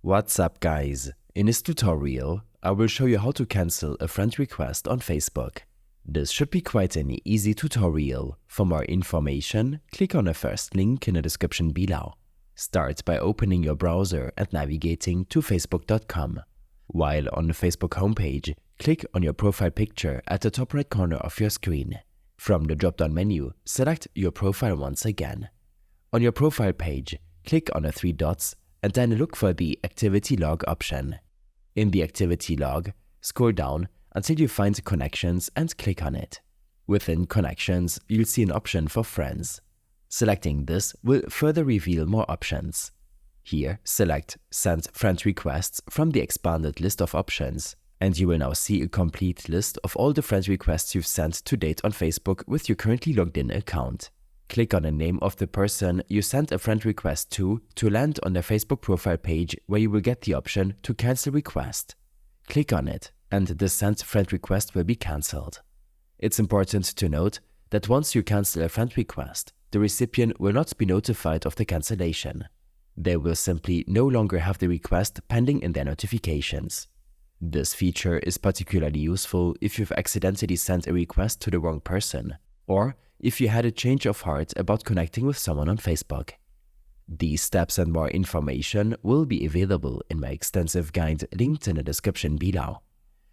What's up, guys? In this tutorial, I will show you how to cancel a friend request on Facebook. This should be quite an easy tutorial. For more information, click on the first link in the description below. Start by opening your browser and navigating to facebook.com. While on the Facebook homepage, click on your profile picture at the top right corner of your screen. From the drop-down menu, select your profile once again. On your profile page, click on the three dots and then look for the Activity Log option. In the Activity Log, scroll down until you find Connections and click on it. Within Connections, you'll see an option for Friends. Selecting this will further reveal more options. Here, select Send Friend Requests from the expanded list of options, and you will now see a complete list of all the friend requests you've sent to date on Facebook with your currently logged in account. Click on the name of the person you sent a friend request to land on their Facebook profile page, where you will get the option to cancel request. Click on it and the sent friend request will be cancelled. It's important to note that once you cancel a friend request, the recipient will not be notified of the cancellation. They will simply no longer have the request pending in their notifications. This feature is particularly useful if you've accidentally sent a request to the wrong person, or if you had a change of heart about connecting with someone on Facebook. These steps and more information will be available in my extensive guide linked in the description below.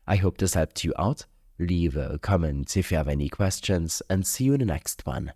I hope this helped you out. Leave a comment if you have any questions and see you in the next one.